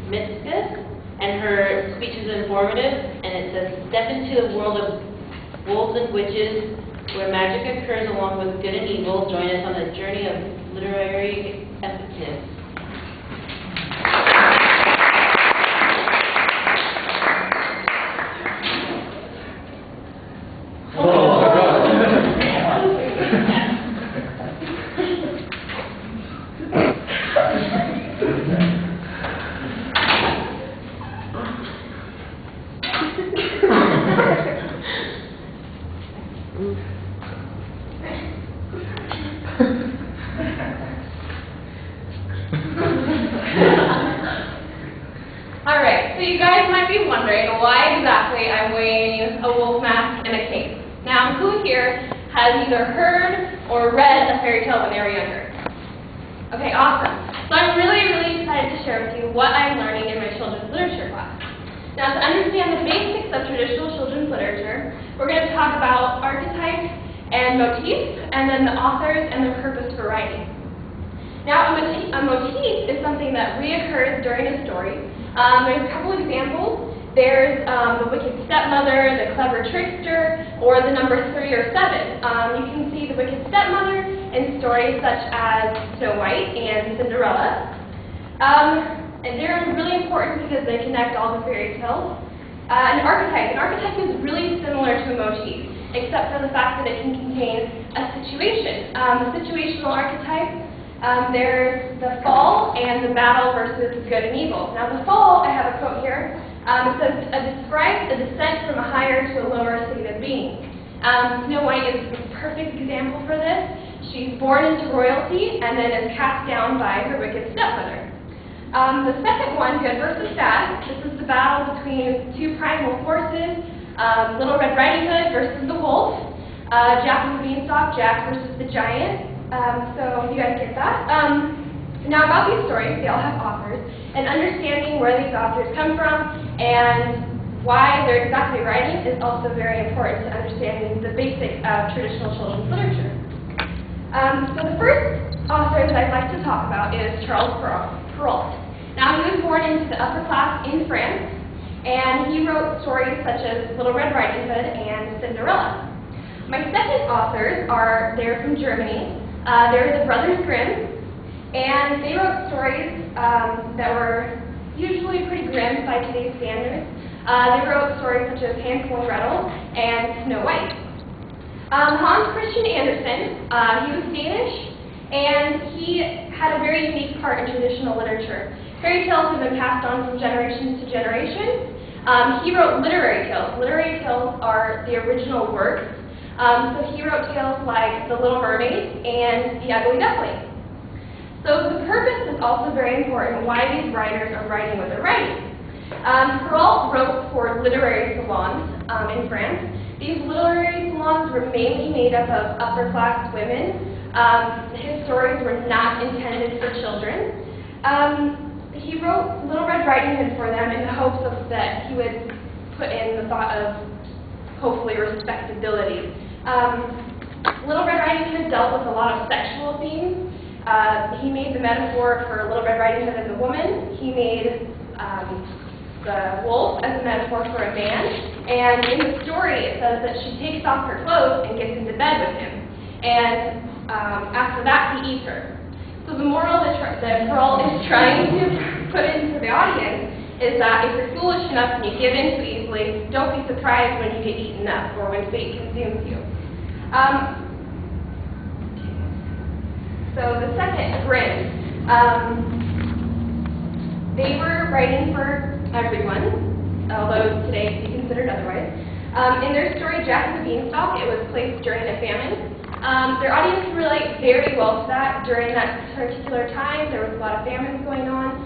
Mitzvah, and her speech is informative, and it says, "Step into the world of wolves and witches, where magic occurs along with good and evil. Join us on a journey of literary epicness." Alright, so you guys might be wondering why exactly I'm wearing a wolf mask and a cape. Now, who here has either heard or read a fairy tale when they were younger? Okay, awesome. So I'm really excited to share with you what I'm learning in my children's literature class. Now, to understand the basics of traditional children's literature, we're going to talk about archetypes and motifs, and then the authors and their purpose for writing. Now, a motif is something that reoccurs during a story. There's a couple examples. There's the wicked stepmother, the clever trickster, or the number 3 or 7. You can see the wicked stepmother in stories such as Snow White and Cinderella. And they're really important because they connect all the fairy tales. An archetype is really similar to a motif, except for the fact that it can contain a situation. The situational archetype, there's the fall and the battle versus good and evil. Now the fall, I have a quote here. It says, describes a descent from a higher to a lower state of being. Snow White is a perfect example for this. She's born into royalty and then is cast down by her wicked stepmother. The second one, good versus bad, this is the battle between two primal forces, Little Red Riding Hood versus the wolf, Jack and the Beanstalk, Jack versus the giant. So you guys get that. Now about these stories, they all have authors, and understanding where these authors come from and why they're exactly writing is also very important to understanding the basics of traditional children's literature. So the first author that I'd like to talk about is Charles Perrault. Now he was born into the upper class in France, and he wrote stories such as Little Red Riding Hood and Cinderella. My second authors they're from Germany. They're the Brothers Grimm, and they wrote stories that were usually pretty grim by today's standards. They wrote stories such as Hansel and Gretel and Snow White. Hans Christian Andersen, he was Danish, and he had a very unique part in traditional literature. Fairy tales have been passed on from generation to generation. He wrote literary tales. Literary tales are the original works. So he wrote tales like The Little Mermaid and The Ugly Duckling. So the purpose is also very important, why these writers are writing what they're writing. Perrault wrote for literary salons in France. These literary salons were mainly made up of upper-class women. His stories were not intended for children. He wrote Little Red Riding Hood for them in the hopes that he would put in the thought of, hopefully, respectability. Little Red Riding Hood dealt with a lot of sexual themes. He made the metaphor for Little Red Riding Hood as a woman. He made the wolf as a metaphor for a man. And in the story, it says that she takes off her clothes and gets into bed with him. And after that, he eats her. So the moral that Perrault is trying to put into the audience is that if you're foolish enough and you give in too easily, don't be surprised when you get eaten up or when fate consumes you. So the second, Grimm. They were writing for everyone, although today it can be considered otherwise. In their story, Jack and the Beanstalk, it was placed during a famine. Their audience can relate very well to that. During that particular time, there was a lot of famines going on.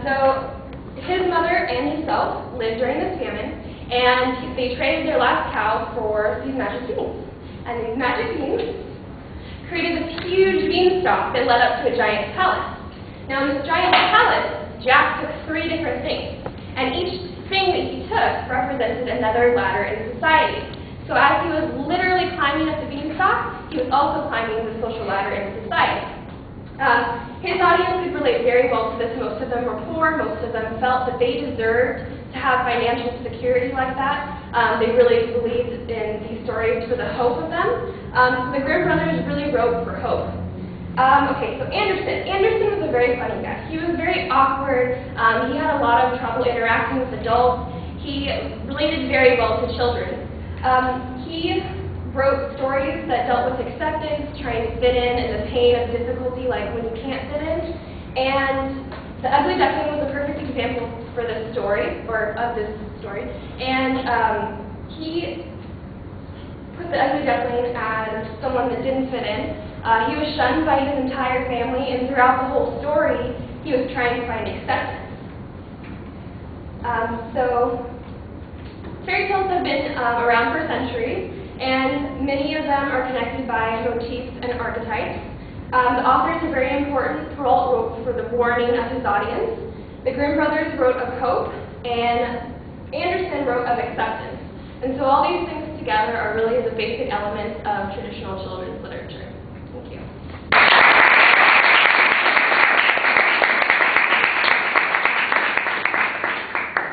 So his mother and himself lived during this famine, and they traded their last cow for these magic beans. And these magic beans created this huge beanstalk that led up to a giant palace. Now in this giant palace, Jack took 3 different things, and each thing that he took represented another ladder in society. So as he was literally climbing up the beanstalk, he was also climbing the social ladder in society. His audience could relate very well to this. Most of them were poor. Most of them felt that they deserved to have financial security like that. They really believed in these stories for the hope of them. So the Grimm brothers really wrote for hope. Okay, so Anderson. Anderson was a very funny guy. He was very awkward. He had a lot of trouble interacting with adults. He related very well to children. He wrote stories that dealt with acceptance, trying to fit in, and the pain of difficulty, like when you can't fit in. And The Ugly Duckling was a perfect example for this story, or of this story. And he put the Ugly Duckling as someone that didn't fit in. He was shunned by his entire family, and throughout the whole story, he was trying to find acceptance. So fairy tales have been around for centuries, and many of them are connected by motifs and archetypes. The author is a very important role for the warning of his audience. The Grimm brothers wrote of hope, and Anderson wrote of acceptance. And so all these things together are really the basic elements of traditional children's literature. Thank you.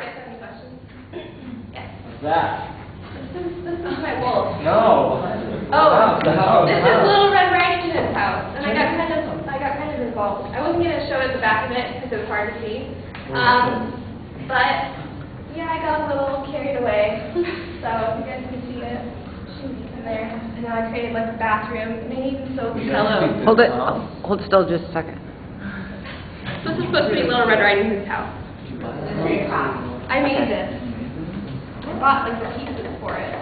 Yes, any questions? Yes. What's that? This is my wolf. No. Oh, The house. this is Little Red Riding Hood's house, and I got kind of involved. I wasn't gonna show it the back of it because it was hard to see, but yeah, I got a little carried away. So you guys can see it. She's in there, and now I created like a bathroom, and they even sewed the pillow. Hold still just a second. So this is supposed to be Little Red Riding Hood's house. I made this. I bought like the pieces for it.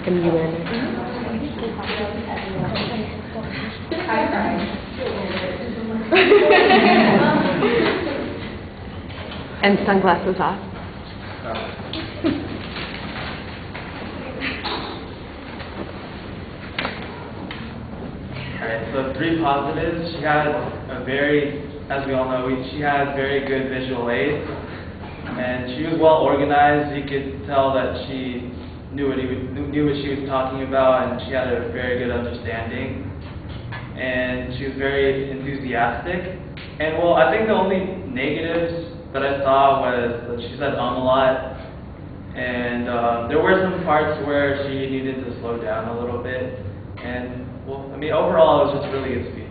Can you wear it? I cried. And sunglasses off. Alright, so 3 positives. She has a very, as we all know, she has very good visual aids. And she was well organized. You could tell that she knew what she was talking about, and she had a very good understanding. And she was very enthusiastic. And well, I think the only negatives that I saw was that she said a lot. And there were some parts where she needed to slow down a little bit. And well, I mean, overall, it was just really good speech.